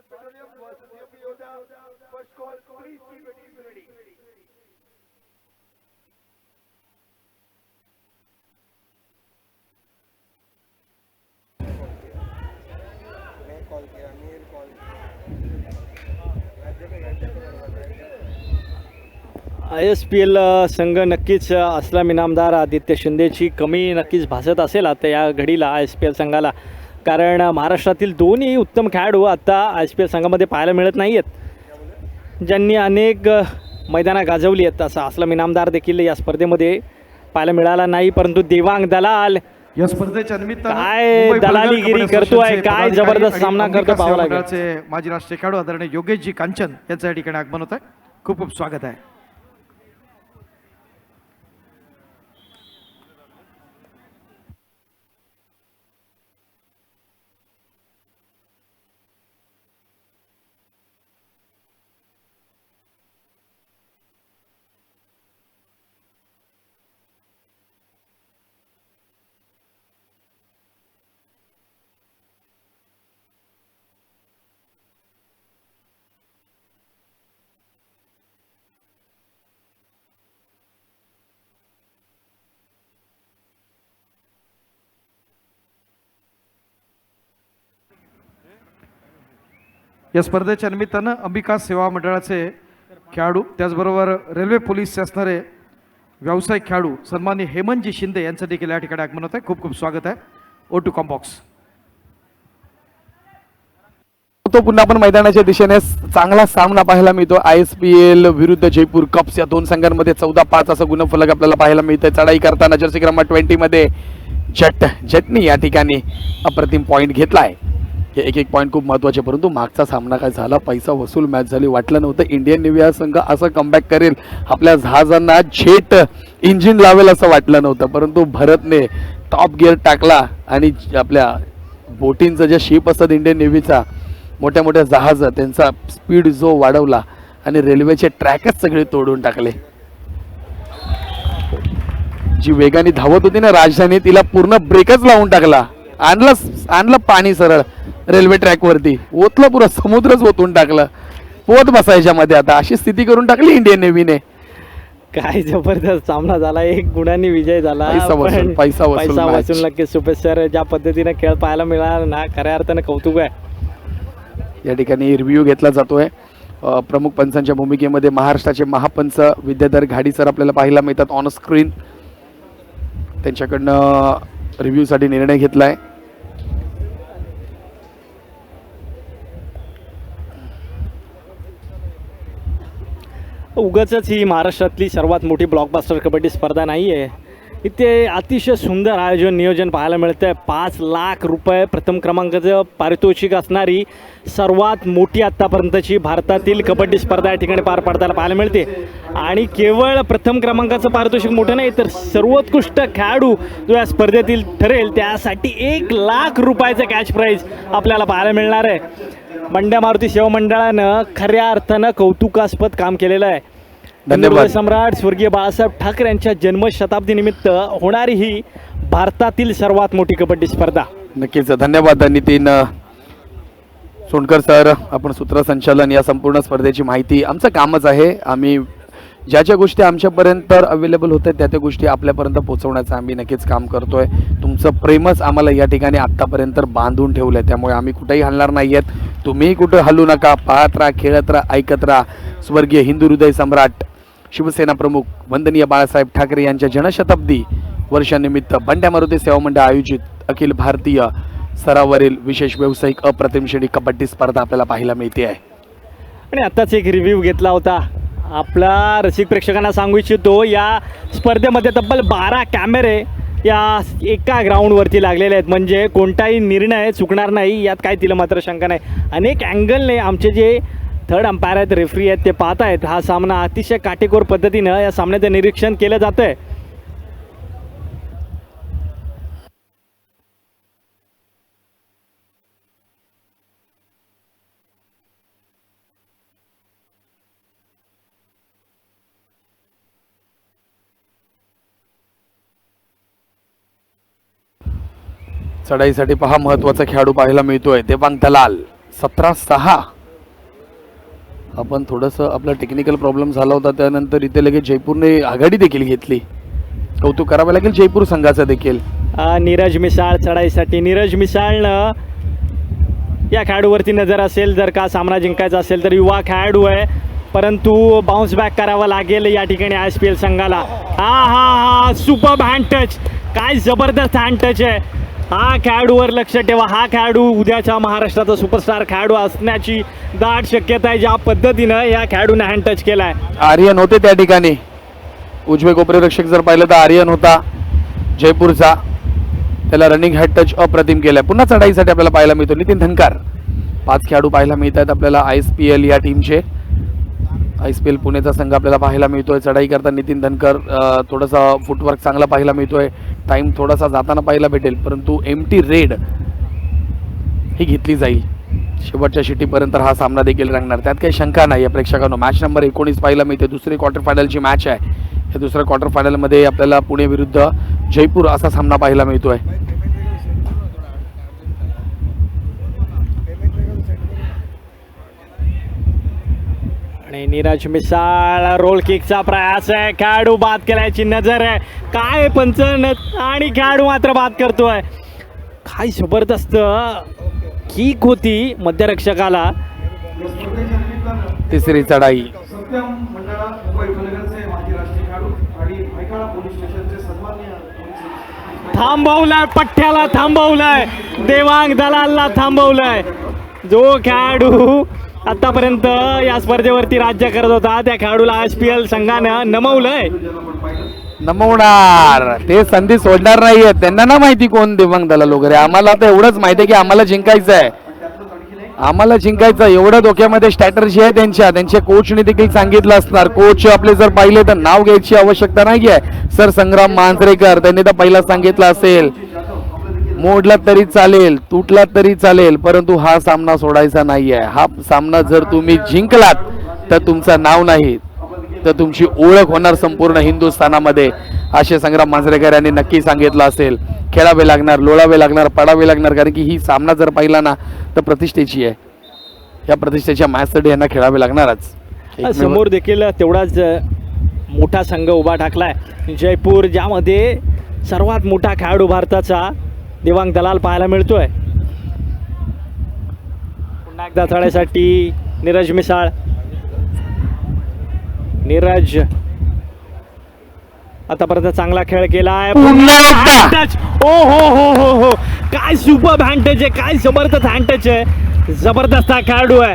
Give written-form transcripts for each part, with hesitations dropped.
ISPL संघ नक्कीच अस्लम इनामदार आदित्य शिंदेची कमी नक्कीच भासत असेल आता या घडीला ISPL संघाला, कारण महाराष्ट्रातील दोन्ही उत्तम खेळाडू आता ISPL संघामध्ये पाहायला मिळत नाही आहेत, ज्यांनी अनेक मैदानं गाजवली आहेत. असा अस्लम इनामदार देखील या स्पर्धेमध्ये पाहायला मिळाला नाही, परंतु देवांग दलाल या स्पर्धेच्या निमित्तानं काय दलालीगिरी करतोय, काय जबरदस्त सामना करतो पाहावं लागेल. माजी राष्ट्रीय खेळाडू आदरणीय योगेशजी कांचन यांच्या या ठिकाणी आगमन होत आहे. खूप खूप स्वागत आहे. या स्पर्धेच्या निमित्तानं अंबिका सेवा मंडळाचे खेळाडू, त्याचबरोबर रेल्वे पोलीस असणारे व्यावसायिक खेळाडू सन्माननीय हेमंतजी शिंदे यांचं देखील या ठिकाणी आगमन होत आहे. खूप खूप स्वागत आहे. O2 कॉम्बॉक्स तो पुन्हा आपण मैदानाच्या दिशेने चांगला सामना पाहायला मिळतो. ISPL विरुद्ध जयपूर कप्स या दोन संघांमध्ये 14-5 असा गुणफलक आपल्याला पाहायला मिळतंय. चढाई करताना जर्सी क्रमांक 20 मध्ये जटनी या ठिकाणी अप्रतिम पॉईंट घेतलाय. हे एक पॉईंट खूप महत्त्वाचे, परंतु मागचा सामना काय झाला, पैसा वसूल मॅच झाली. वाटलं नव्हतं इंडियन नेव्ही हा संघ असं कमबॅक करेल, आपल्या जहाजांना जेट इंजिन लावेल असं वाटलं नव्हतं, परंतु भरतने टॉप गिअर टाकला आणि आपल्या बोटींचं जे शिप असतात इंडियन नेव्हीचा, मोठ्या मोठ्या जहाज त्यांचा स्पीड जो वाढवला आणि रेल्वेचे ट्रॅकच सगळे तोडून टाकले. जी वेगाने धावत होती ना राजधानी, तिला पूर्ण ब्रेकच लावून टाकला. आणलं पाणी सरळ रेल्वे ट्रॅक वरती, ओतलं पुरा समुद्रच ओतून टाकलं. पोत बसायच्या मध्ये आता अशी स्थिती करून टाकली इंडियन नेव्हीने. काय जबरदस्त सामना झाला, 1 गुणांनी विजय झाला. पैसा वसूल नक्कीच सुपेसर ज्या पद्धतीने खेळ पाहायला मिळाला ना, खऱ्या अर्थानं कौतुक आहे. या ठिकाणी रिव्ह्यू घेतला जातोय. प्रमुख पंचांच्या भूमिकेमध्ये महाराष्ट्राचे महापंच विद्याधर घाडी सर आपल्याला पाहायला मिळतात ऑन स्क्रीन. त्यांच्याकडनं रिव्ह्यूसाठी निर्णय घेतलाय. उगाचच ही महाराष्ट्रातली सर्वात मोठी ब्लॉकबस्टर कबड्डी स्पर्धा नाही आहे. इथे अतिशय सुंदर आयोजन नियोजन पाहायला मिळतं आहे. 5 लाख रुपये प्रथम क्रमांकाचं पारितोषिक असणारी सर्वात मोठी आत्तापर्यंतची भारतातील कबड्डी स्पर्धा या ठिकाणी पार पडताना पाहायला मिळते. आणि केवळ प्रथम क्रमांकाचं पारितोषिक मोठं नाही, तर सर्वोत्कृष्ट खेळाडू जो या स्पर्धेतील ठरेल त्यासाठी 1 लाख रुपयाचं कॅश प्राईज आपल्याला पाहायला मिळणार आहे. बंड्या मारुती सेवा मंडळानं खऱ्या अर्थानं कौतुकास्पद काम केलेलं आहे. धन्यवाद. सम्राट स्वर्गीय बाळासाहेब ठाकरे यांच्या जन्मशताब्दी निमित्त होणारी ही भारतातील सर्वात मोठी कबड्डी स्पर्धा. नक्कीच धन्यवाद नितीन सोनकर सर. आपण सूत्रसंचालन या संपूर्ण स्पर्धेची माहिती आमचं कामच आहे. आम्ही ज्या ज्या गोष्टी आमच्यापर्यंत अवेलेबल होत्या त्या गोष्टी आपल्यापर्यंत पोहोचवण्याचं आम्ही नक्कीच काम करतोय. तुमचं प्रेमच आम्हाला या ठिकाणी आत्तापर्यंत बांधून ठेवलं आहे, त्यामुळे आम्ही कुठेही हलणार नाही आहेत. तुम्ही कुठं हलू नका. पाहत राहा, खेळत राहा, ऐकत राहा. स्वर्गीय हिंदू हृदय सम्राट शिवसेना प्रमुख वंदनीय बाळासाहेब ठाकरे यांच्या जनशताब्दी वर्षानिमित्त बंड्या मारुती सेवा मंडळ आयोजित अखिल भारतीय स्तरावरील विशेष व्यावसायिक अप्रतिम श्रेणी कबड्डी स्पर्धा आपल्याला पाहायला मिळते आहे. आणि आत्ताच एक रिव्ह्यू घेतला होता. आपला रसिक प्रेक्षकांना सांगू इच्छितो, या स्पर्धेमध्ये तब्बल 12 कॅमेरे या एका ग्राउंडवरती लागलेले आहेत, म्हणजे कोणताही निर्णय चुकणार नाही यात काय तिला मात्र शंका नाही. अनेक अँगलने आमचे जे थर्ड अंपायर आहेत, रेफरी आहेत, ते पाहत आहेत. हा सामना अतिशय काटेकोर पद्धतीनं या सामन्याचं निरीक्षण केलं जातं आहे. चढाईसाठी पहा महत्त्वाचा खेळाडू पाहायला मिळतोय. देवांग दलाल 17-6 आपण थोडंसं आपला टेक्निकल प्रॉब्लेम झाला होता, त्यानंतर इथे लगेच जयपूरने आघाडी देखील घेतली. कौतुक करावं लागेल जयपूर संघाचं देखील. नीरज मिसाळ चढाईसाठी. नीरज मिसाळनं या खेळाडूवरती नजर असेल, जर का सामना जिंकायचा असेल तर युवा खेळाडू आहे, परंतु बाउन्स बॅक करावं लागेल या ठिकाणी ISPL संघाला. हा सुपर हँड टच, काय जबरदस्त हँड टच आहे. हा खेळाडूवर लक्ष ठेवा. हा खेळाडू उद्याच्या महाराष्ट्राचा सुपरस्टार खेळाडू असण्याची दाट शक्यता आहे. ज्या पद्धतीनं या खेळाडूने हँड टच केलाय. आर्यन होते त्या ठिकाणी. उजवे कोपरे रक्षक जर पाहिलं तर आर्यन होता जयपूरचा. त्याला रनिंग हँड टच अप्रतिम केलाय. पुन्हा चढाईसाठी आपल्याला पाहायला मिळतो नितीन धनकर. 5 खेळाडू पाहायला मिळत आहेत आपल्याला ISPL या टीमचे. ISPL पुणेचा संघ आपल्याला पाहायला मिळतोय. चढाई करता नितीन धनकर. थोडासा फुटवर्क चांगला पाहायला मिळतोय. टाइम थोडासा जाताना पाहायला भेटेल, परंतु एम्प्टी रेड ही घेतली जाईल. शेवटच्या शिटीपर्यंत हा सामना देखील रंगणार, त्यात काही शंका नाही. प्रेक्षकांनो, मॅच नंबर 19 पाहायला मिळते. दुसरी क्वार्टर फायनलची मॅच आहे. या दुसऱ्या क्वार्टर फायनलमध्ये आपल्याला पुणे विरुद्ध जयपूर असा सामना पाहायला मिळतोय. आणि नीरज मिसाळ रोल किकचा प्रयास आहे. खेळाडू बाद केल्याची नजर आहे. काय पंच आणि खेळाडू मात्र बाद करतोय. काय जबरदस्त किक होती मध्यरक्षकाला. तिसरी चढाई. थांबवलाय, पठ्ठ्याला थांबवलाय, देवांग दलालला थांबवलाय. जो खेळाडू आतापर्यंत या स्पर्धेवरती राज्य करत होता त्या खेळाडूला ISPL संघानं नमवलंय. नमवणार, ते संधी सोडणार नाहीये. त्यांना ना माहिती कोण देवांग दलाल वगैरे. आम्हाला आता एवढंच माहिती आहे की आम्हाला जिंकायचं आहे. आम्हाला जिंकायचं एवढं डोक्यामध्ये स्ट्रॅटर्जी आहे त्यांच्या. त्यांच्या कोचने देखील सांगितलं असणार. कोच आपले जर पाहिले तर नाव घ्यायची आवश्यकता नाहीये. सर संग्राम मांजरेकर, त्यांनी तर पहिला सांगितलं असेल, मोडला तरी चालेल, तुटला तरी चालेल, परंतु हा सामना सोडायचा नाहीये. हा सामना जर तुम्ही जिंकलात तर तुमचं नाव नाही तर तुमची ओळख होणार संपूर्ण हिंदुस्थानामध्ये, असे संग्राम मांजरेकर यांनी नक्की सांगितलं असेल. खेळावे लागणार, लोळावे लागणार, पडावे लागणार, कारण की ही सामना जर पाहिला ना तर प्रतिष्ठेची आहे. या प्रतिष्ठेच्या मॅचसाठी यांना खेळावे लागणारच. समोर देखील तेवढाच मोठा संघ उभा टाकलाय जयपूर, ज्यामध्ये सर्वात मोठा खेळाडू भारताचा देवांग दलाल पाहायला मिळतोय. पुन्हा एकदा चढाईसाठी नीरज मिसाळ. नीरज आतापर्यंत चांगला खेळ केलाय. ओ हो, काय सुपर हँडटच आहे, काय जबरदस्त हँडटच आहे. जबरदस्त हा खेळाडू आहे.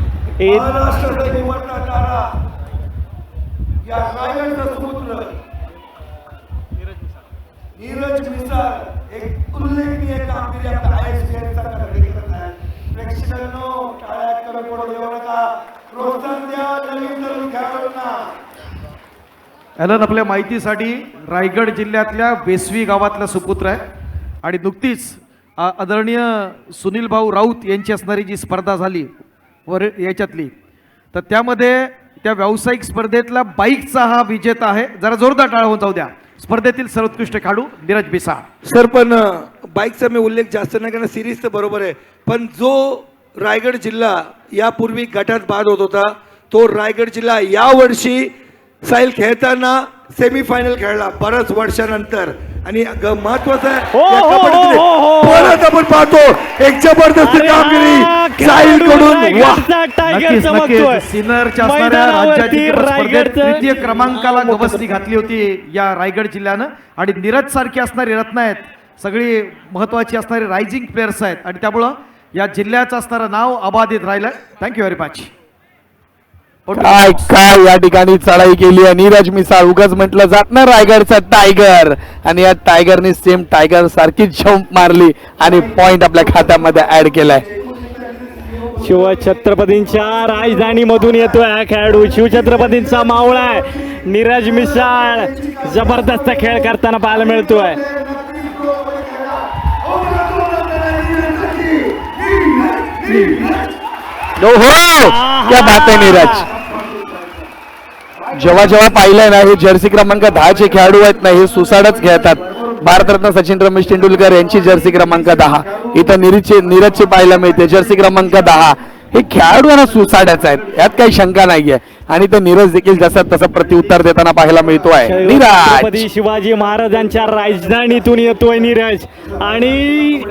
नीरज मिसाळ एक उल्लेखनीय कामगिरी आपल्या ISPL संघाकडे करत आहे. प्रेक्षकांनो, टाळ्या कमी पडू देऊ नका. प्रोत्साहन द्या नवीन तरुण खेळाडूंना. ॲलन आपल्या माहितीसाठी रायगड जिल्ह्यातल्या वेसवी गावातला सुपुत्र आहे आणि नुकतीच आदरणीय सुनील भाऊ राऊत यांची असणारी जी स्पर्धा झाली वर याच्यातली, तर त्यामध्ये त्या व्यावसायिक स्पर्धेतला बाईकचा हा विजेता आहे. जरा जोरदार टाळ्या होऊन जाऊ द्या. स्पर्धेतील सर्वोत्कृष्ट खेळाडू नीरज मिसाळ. सर, पण बाईकचा मी उल्लेख जास्त नाही करणार. सिरीज तर बरोबर आहे, पण जो रायगड जिल्हा यापूर्वी गटात बाद होत होता, तो रायगड जिल्हा यावर्षी साईल खेळताना सेमीफायनल खेळला बऱ्याच वर्षानंतर. आणि महत्वाचं आहे परत आपण पाहतो एक जबरदस्त कामगिरी साईल कडून. सिनरच्या असणाऱ्या राज्याची स्पर्धेत तृतीय क्रमांकाला गवसणी घातली होती या रायगड जिल्ह्यानं. आणि नीरज सारखी असणारी रत्न आहेत, सगळी महत्वाची असणारी रायझिंग प्लेयर्स आहेत, आणि त्यामुळं या जिल्ह्याचं असणारं नाव अबाधित राहिलं. Thank you very much. काय या ठिकाणी चढाई केली आहे नीरज मिसाळ. उगाच म्हटलं जात ना रायगडचा टायगर, आणि या टायगरने सेम टायगर सारखी जंप मारली आणि पॉइंट आपल्या खात्यामध्ये ऍड केलाय. शिवछत्रपतींच्या राजधानीमधून येतोय हा खेळाडू. शिवछत्रपतींचा मावळा आहे नीरज मिसाळ. जबरदस्त खेळ करताना पाहायला मिळतोय. क्या बात आहे नीरज. जेव्हा जेव्हा पाहिलंय ना, हे जर्सी क्रमांक 10 चे खेळाडू आहेत ना, हे सुसाडच खेळतात. भारतरत्न सचिन रमेश तेंडुलकर यांची जर्सी क्रमांक 10 इथं नीरजचे पाहायला मिळते. जर्सी क्रमांक 10 हे खेळाडूंना सुसाड्याचं आहेत, यात काही शंका नाहीये. आणि तो नीरज देखील जसं तसं प्रत्युत्तर देताना पाहायला मिळतोय. छत्रपती नीरज शिवाजी महाराजांच्या राजधानीतून येतोय नीरज आणि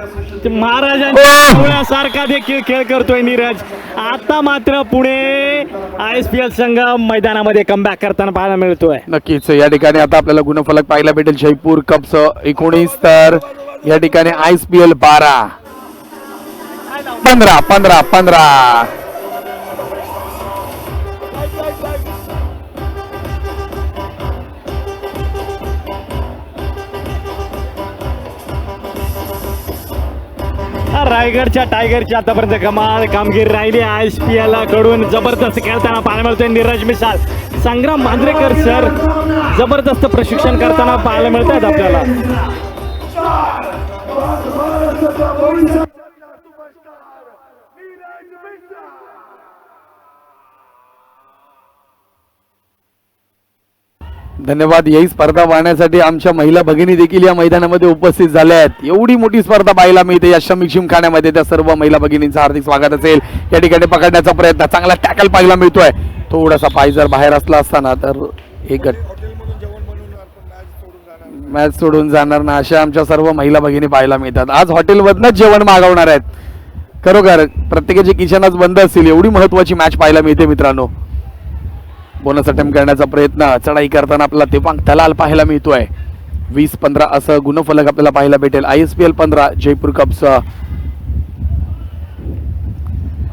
महाराजांच्या सारखा देखील खेळ करतोय नीरज. आता मात्र पुणे ISPL संघ मैदानामध्ये कमबॅक करताना पाहायला मिळतोय. नक्कीच या ठिकाणी आता आपल्याला गुणफलक पाहायला भेटेल. जयपूर कपचं 19 तर या ठिकाणी ISPL 12 15. रायगडच्या टायगरची आतापर्यंत कमाल कामगिरी राहिली. ISPL कडून जबरदस्त खेळताना पाहायला मिळतोय नीरज मिसाल. संग्राम मांजरेकर सर जबरदस्त प्रशिक्षण करताना पाहायला मिळत आहेत आपल्याला. धन्यवाद. ही स्पर्धा पाहण्यासाठी आमच्या महिला भगिनी देखील या मैदानामध्ये उपस्थित झाल्या आहेत. एवढी मोठी स्पर्धा पाहायला मिळते या श्रमिक जिमखान्यामध्ये. त्या सर्व महिला भगिनींचं हार्दिक स्वागत असेल. या ठिकाणी पकडण्याचा प्रयत्न, चांगला टॅकल पाहायला मिळतोय. थोडासा पाय जर बाहेर असला असताना तर एक मॅच सोडून जाणार ना, अशा आमच्या सर्व महिला भगिनी पाहायला मिळतात. आज हॉटेलमधनंच जेवण मागवणार आहेत. खरोखर प्रत्येकाची किचन आज बंद असतील, एवढी महत्वाची मॅच पाहायला मिळते मित्रांनो. बोनस अटेम्प्ट करण्याचा प्रयत्न, चढाई करताना आपल्याला तेपांग दलाल पाहायला मिळतोय. 20-15 असं गुणफलक आपल्याला पाहायला भेटेल. ISPL 15 जयपूर कपचं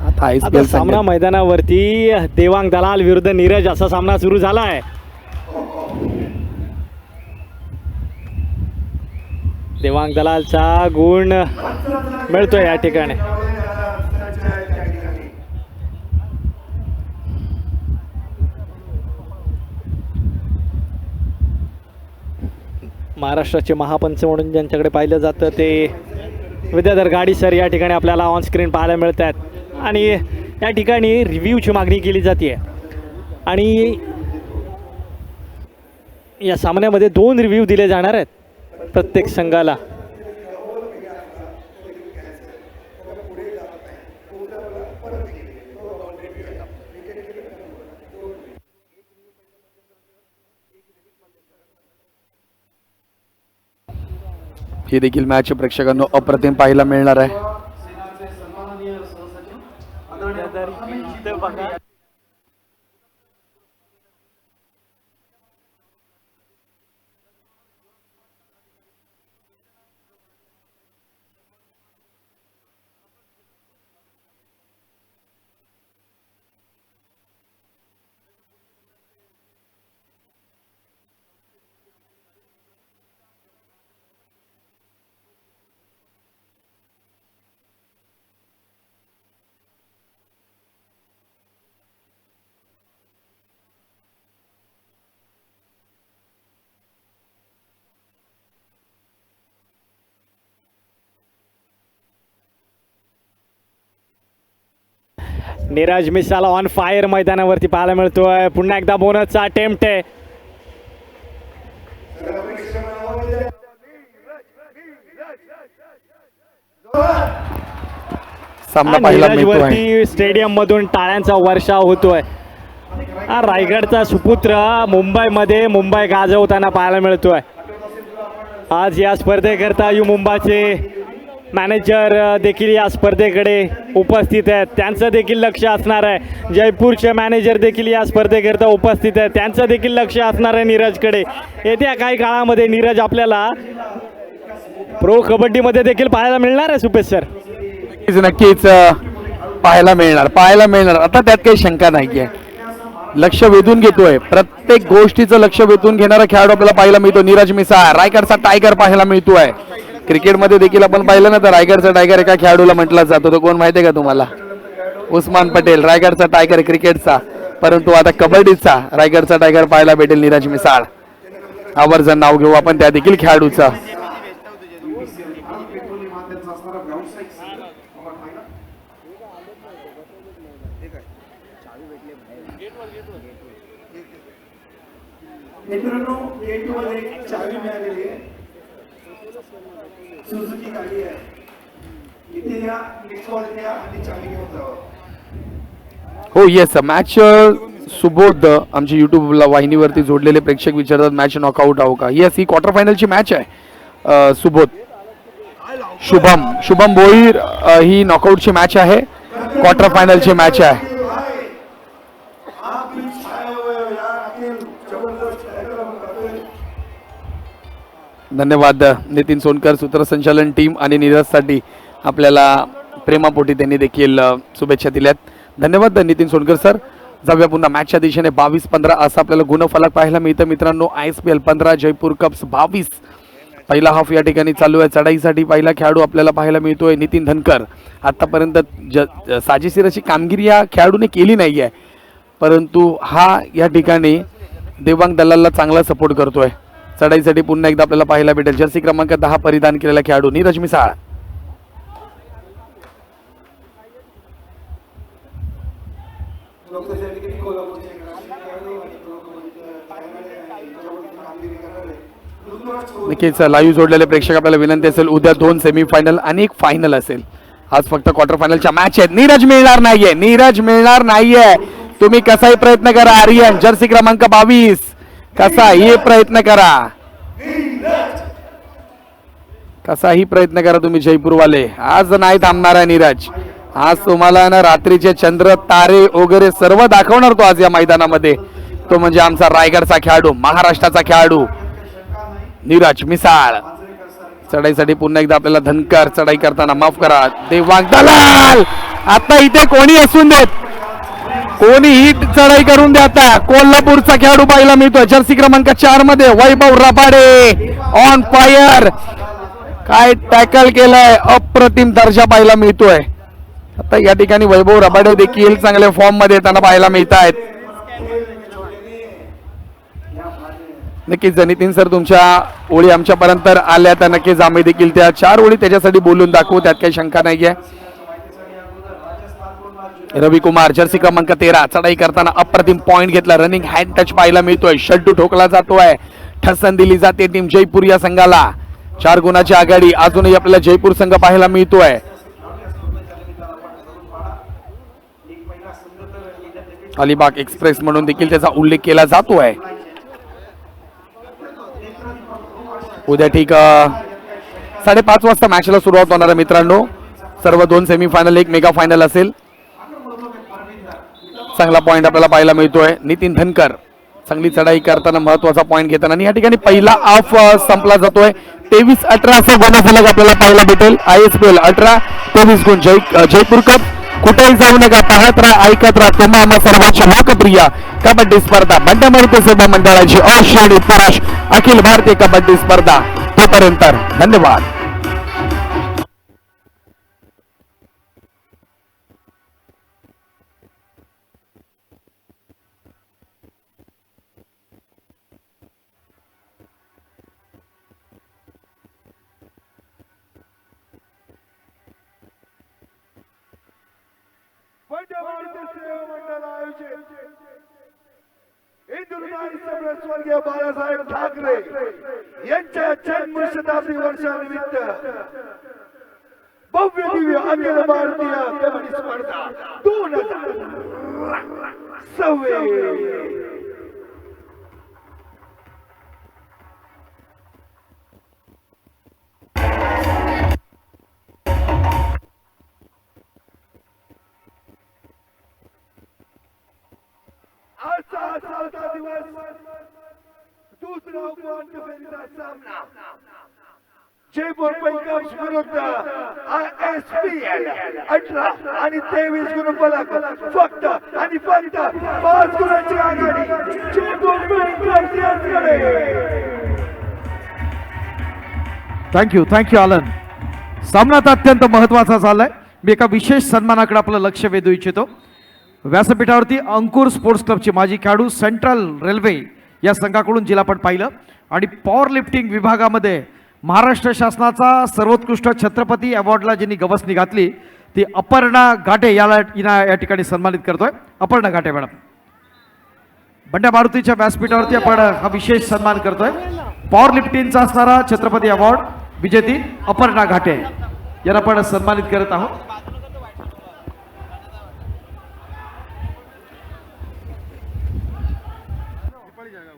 आता ISPL सामना मैदानावरती देवांग दलाल विरुद्ध नीरज असा सामना सुरू झाला आहे. देवांग दलालचा गुण मिळतोय या ठिकाणी. महाराष्ट्राचे महापंच म्हणून ज्यांच्याकडे पाहिलं जातं ते विद्याधर गाडी सर या ठिकाणी आपल्याला ऑन स्क्रीन पाहायला मिळत आहेत. आणि या ठिकाणी रिव्ह्यूची मागणी केली जाते आणि या सामन्यामध्ये 2 रिव्ह्यू दिले जाणार आहेत प्रत्येक संघाला. ही देखील मॅच प्रेक्षकांना अप्रतिम पाहायला मिळणार आहे. नीरज मिसाल ऑन फायर मैदानावरती पाहायला मिळतोय. पुन्हा एकदा बोनसचा अटेम्प्ट आहे. सामना पाहायला मिळतोय. स्टेडियम मधून टाळ्यांचा वर्षाव होतोय. रायगडचा सुपुत्र मुंबईमध्ये मुंबई गाजवताना पाहायला मिळतोय. आज या स्पर्धेकरता यू मुंबईचे मॅनेजर देखील या स्पर्धेकडे उपस्थित आहेत. त्यांचं देखील लक्ष असणार आहे. जयपूरचे मॅनेजर देखील या स्पर्धेकरता उपस्थित आहेत. त्यांचं देखील लक्ष असणार आहे नीरजकडे. येत्या काही काळामध्ये नीरज आपल्याला प्रो कबड्डीमध्ये देखील पाहायला मिळणार आहे सुपेश सर. नक्कीच पाहायला मिळणार. आता त्यात काही शंका नाहीये. लक्ष वेधून घेतोय, प्रत्येक गोष्टीचं लक्ष वेधून घेणारा खेळाडू आपल्याला पाहायला मिळतो. नीरज मिसाळ रायगडचा टायगर पाहायला मिळतोय. क्रिकेटमध्ये देखील आपण पाहिलं ना तर रायगडचा टायगर एका खेळाडूला म्हटला जातो. तो कोण माहितीये का तुम्हाला? उस्मान पटेल, रायगडचा टायगर क्रिकेटचा. परंतु आता कबड्डीचा रायगडचा टायगर पाहायला भेटेल नीरज मिसाळ. आवर्जून नाव घेऊ आपण त्या देखील खेळाडूचा. मित्रांनो गेटवर एक चावी मिळालेली आहे. सुझुकी गाडी आहे. इथे या, मिस कॉल द्या आणि चावी घेऊन जावा. हो येस मॅच सुबोध आमच्या यूट्यूबला वाहिनीवरती जोडलेले प्रेक्षक विचारतात मॅच नॉकआउट आहो का. येस ही क्वार्टर फायनलची मॅच आहे. सुबोध शुभम भोईर ही नॉकआउटची मॅच आहे. क्वार्टर फायनलची मॅच आहे. धन्यवाद नितीन सोनकर सूत्रसंचालन टीम आणि नीरजसाठी आपल्याला प्रेमापोटी त्यांनी देखील शुभेच्छा दिल्यात. धन्यवाद नितीन सोनकर सर. जाऊया पुन्हा मॅचच्या दिशेने 22-15 असं आपल्याला गुणफलक पाहायला मिळतं मित्रांनो. ISPL 15 जयपूर कप्स 22 पहिला हाफ या ठिकाणी चालू आहे. चढाईसाठी पहिला खेळाडू आपल्याला पाहायला मिळतोय नितीन धनकर. आतापर्यंत साजेशीर अशी कामगिरी या खेळाडूने केली नाही आहे, परंतु हा या ठिकाणी देवांग दलालला चांगला सपोर्ट करतोय. चढाईसाठी पुन्हा एकदा आपल्याला पाहायला भेटेल जर्सी क्रमांक 10 परिधान केलेला खेळाडू नीरज मिसाळ. नक्कीच लाईव्ह जोडलेले प्रेक्षक आपल्याला विनंती असेल उद्या 2 सेमीफायनल आणि एक फायनल असेल. आज फक्त क्वार्टर फायनलच्या मॅच आहेत. नीरज मिळणार नाहीये. तुम्ही कसाही प्रयत्न करा आर्यन जर्सी क्रमांक 22 कसाही प्रयत्न करा तुम्ही जयपूरवाले. आज नाही थांबणार आहे नीरज. आज तुम्हाला ना रात्रीचे चंद्र तारे वगैरे सर्व दाखवणार तो आज या मैदानामध्ये. तो म्हणजे आमचा रायगडचा खेळाडू महाराष्ट्राचा खेळाडू नीरज मिसाळ. चढाईसाठी पुन्हा एकदा आपल्याला धनकर चढाई करताना माफ करा देवांग दलाल. आता इथे कोणी असून देत कोणीही चढाई करून द्या. आता कोल्हापूरचा खेळाडू पाहायला मिळतोय जर्सी क्रमांक 4 मध्ये वैभव रबाडे ऑन फायर. काय टॅकल केलंय अप्रतिम दर्जा पाहायला मिळतोय. आता या ठिकाणी वैभव रबाडे देखील चांगल्या फॉर्म मध्ये त्यांना पाहायला मिळत आहेत. नक्कीच नितीन सर तुमच्या ओळी आमच्यापर्यंत आल्या तर नक्कीच आम्ही देखील त्या 4 ओळी त्याच्यासाठी बोलून दाखवू, त्यात काही शंका नाहीये. रवी कुमार जर्सी क्रमांक 13 चढाई करताना अप्रतिम पॉइंट घेतला. रनिंग हँड टच पाहायला मिळतोय. शड्डू ठोकला जातोय. ठसन दिली जाते टीम जयपूर या संघाला. 4 गुणाची आघाडी अजूनही आपल्याला जयपूर संघ पाहायला मिळतोय. अलिबाग एक्सप्रेस म्हणून देखील त्याचा उल्लेख केला जातोय. उद्या ठीक 5:30 वाजता मॅचला सुरुवात होणार आहे मित्रांनो. सर्व 2 सेमीफायनल एक मेगा फायनल असेल. चांगला पॉइंट आपल्याला पाहायला मिळतोय. नितीन धनकर चांगली चढाई करताना महत्वाचा पॉइंट घेताना आणि या ठिकाणी पहिला हाफ संपला जातोय. 23-18 असं गुणफलक आपल्याला पाहायला भेटेल. ISPL 18 23 गुण जयपूर कप. कुठेही जाऊ नका, पाहत राहा, ऐकत राहा. तुम्हा आम्हा सर्वांची लोकप्रिय कबड्डी स्पर्धा बंड्या मारुती सेवा मंडळाची ऑस्ट्रेलिया पुरुष अखिल भारतीय कबड्डी स्पर्धा. तोपर्यंत धन्यवाद. स्वर्गीय बाळासाहेब ठाकरे यांच्या जन्मशताब्दी वर्षानिमित्त भव्य दिव्य अखिल भारतीय कबड्डी स्पर्धा 2026 दूसरा उपांत्य फेरीचा सामना जयपूर पैकर्स विरुद्ध ISPL 18 आणि 23 गुणफलक फक्त आणि फक्त 5 गुणांची आघाडी जयपूर पैकर्स यांच्याकडे. थँक्यू आलन. सामना आता अत्यंत महत्वाचा झालाय. मी एका विशेष सन्मानाकडे आपलं लक्ष वेधू इच्छितो. व्यासपीठावरती अंकुर स्पोर्ट्स क्लबचे माजी खेळाडू सेंट्रल रेल्वे या संघाकडून जिला आपण पाहिलं आणि पॉवर लिफ्टिंग विभागामध्ये महाराष्ट्र शासनाचा सर्वोत्कृष्ट छत्रपती अवॉर्डला ज्यांनी गवसणी घातली ती अपर्णा घाटे या ठिकाणी सन्मानित करतोय. अपर्णा घाटे मॅडम. बंड्या मारुतीच्या व्यासपीठावरती आपण हा विशेष सन्मान करतोय. पॉवर लिफ्टिंगचा असणारा छत्रपती अवॉर्ड विजेती अपर्णा घाटे यांना आपण सन्मानित करत आहोत.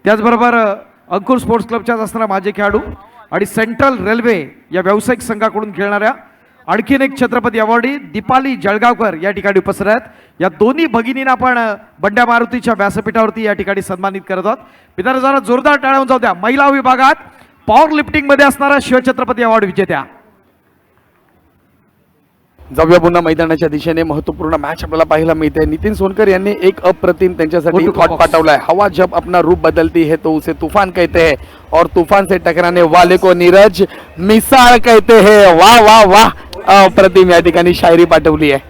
त्याचबरोबर अंकुर स्पोर्ट्स क्लबच्याच असणारा माजी खेळाडू आणि सेंट्रल रेल्वे या व्यावसायिक संघाकडून खेळणाऱ्या आणखीन एक छत्रपती अवॉर्डी दीपाली जळगावकर या ठिकाणी उपस्थित आहेत। या दोन्ही भगिनींना आपण बंड्या मारुतीच्या व्यासपीठावरती या ठिकाणी सन्मानित करत आहोत। मित्रांनो जरा जोरदार टाळ्या जाऊ द्या। महिला विभागात पॉवर लिफ्टिंग मध्ये असणारा शिवछत्रपती अवॉर्ड विजेत्या। जाऊया पुन्हा मैदानाच्या दिशेने महत्वपूर्ण मॅच आपल्याला पाहायला मिळते। नितीन सोनकर यांनी एक अप्रतिम त्यांच्यासाठी थॉट पाठवलाय। हवा जब अपना रूप बदलती है तो उसे तूफान कहते हैं और तूफान से टकराने वाले को नीरज मिसाळ कहते हैं। वाह वाह वाह, अप्रतिम या ठिकाणी शायरी पाठवली आहे।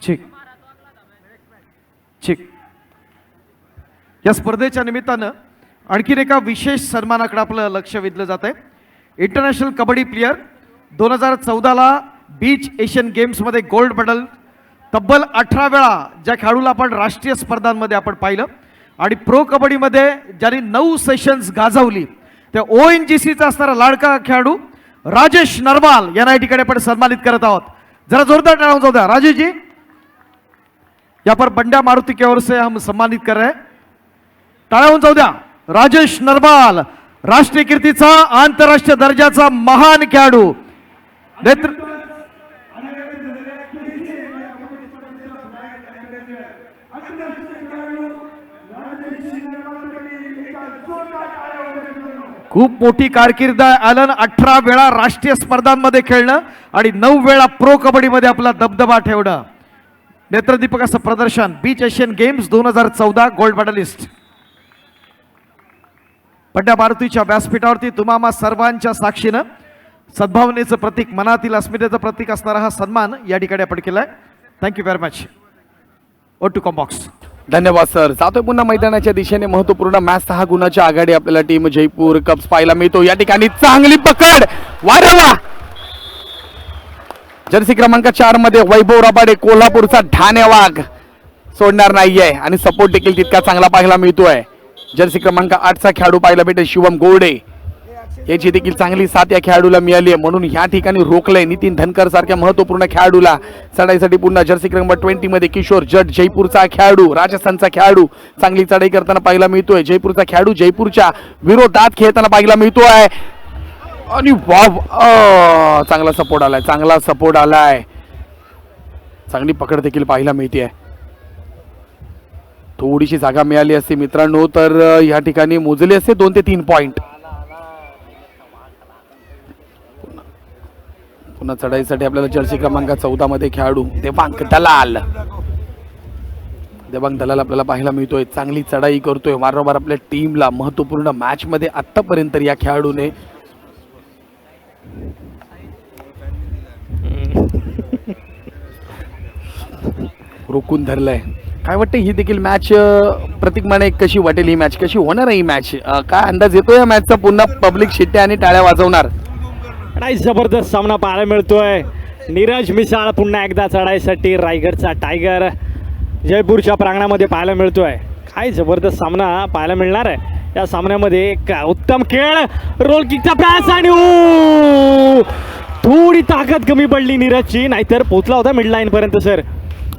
ठीक ठीक। या स्पर्धेच्या निमित्तानं आणखीन एका विशेष सन्मानाकडे आपलं लक्ष वेधलं जात आहे। इंटरनॅशनल कबड्डी प्लेयर 2014ला बीच एशियन गेम्समध्ये गोल्ड मेडल तब्बल 18 वेळा ज्या खेळाडूला आपण राष्ट्रीय स्पर्धांमध्ये आपण पाहिलं आणि प्रो कबड्डीमध्ये ज्यांनी 9 सेशन्स गाजवली त्या ONGCचा असणारा लाडका खेळाडू राजेश नरवाल यांना या ठिकाणी आपण सन्मानित करत आहोत। जरा जोरदार टाळ्या जाऊ द्या। राजेश जी, यहाँ पर बंड्या मारुति की ओर से हम सम्मानित कर रहे हैं। टाळ्या जाऊ द्या। राजेश नरवाल राष्ट्रीय कीर्तीचा आंतरराष्ट्रीय दर्जाचा महान खेळाडू खूप मोठी कारकीर्द आहे। ॲलन 18 वेळा राष्ट्रीय स्पर्धांमध्ये खेळणं आणि 9 वेळा प्रो कबड्डीमध्ये आपला दबदबा ठेवणं। नेत्रदीपक असं प्रदर्शन beach Asian games 2014 gold medallist. बंड्या मारुतीच्या व्यासपीठावरती तुम्हा सर्वांच्या साक्षीनं सद्भावनेचं प्रतीक, मनातील अस्मितेचं प्रतीक असणारा हा सन्मान या ठिकाणी आपण केलाय। Thank you very much. ओ टू कॉम्बॉक्स। धन्यवाद सर। जातोय पुन्हा मैदानाच्या दिशेने महत्वपूर्ण मॅच 6 गुणाच्या आघाडी आपल्याला टीम जयपूर कप्स पाहायला मिळतो। या ठिकाणी चांगली पकड, वारे वा। जर्सी क्रमांक 4 मध्ये वैभव रबाडे कोल्हापूरचा ठाणे वाघ सोडणार नाहीये आणि सपोर्ट देखील तितका चांगला पाहायला मिळतोय। जर्सी क्रमांक 8चा खेळाडू पाहायला भेटेल शिवम गोरडे, याची देखील चांगली साथ या खेळाडूला मिळाली आहे म्हणून या ठिकाणी रोखलंय नितीन धनकर सारख्या महत्वपूर्ण खेळाडूला चढाईसाठी। पुन्हा जर्सी क्रमांक 20 मध्ये किशोर जट जयपूरचा खेळाडू, राजस्थानचा खेळाडू चांगली चढाई करताना पाहायला मिळतोय। जयपूरचा खेळाडू जयपूरच्या विरोधात खेळताना पाहायला मिळतोय आणि वाव, चांगला सपोर्ट आलाय, चांगला सपोर्ट आलाय, चांगली पकड देखील पाहायला मिळते। थोडीशी जागा मिळाली असती मित्रांनो तर या ठिकाणी मोजले असते 2 ते 3 पॉइंट। पुन्हा चढाईसाठी आपल्याला जर्सी क्रमांक 14 मध्ये खेळाडू देवांग दलाल, देवांग दलाल आपल्याला पाहायला मिळतोय, चांगली चढाई करतोय वारंवार आपल्या टीमला। महत्वपूर्ण मॅच मध्ये आतापर्यंत या खेळाडूने रोखून धरलंय। काय वाटतं ही देखील मॅच प्रतीक माने कशी वाटेल, ही मॅच कशी होणार आहे, ही मॅच काय अंदाज येतो या मॅचचा? पुन्हा पब्लिक शिट्ट्या आणि टाळ्या वाजवणार। नाही, जबरदस्त सामना पाहायला मिळतोय। नीरज मिसाळ पुन्हा एकदा चढाईसाठी रायगडचा टायगर जयपूरच्या प्रांगणामध्ये पाहायला मिळतोय। काय जबरदस्त सामना पाहायला मिळणार आहे या सामन्यामध्ये। एक उत्तम खेळ, रोल किकचा प्रयास आणि थोडी ताकद कमी पडली नीरजची, नाहीतर पोहोचला होता मिड लाईन पर्यंत सर।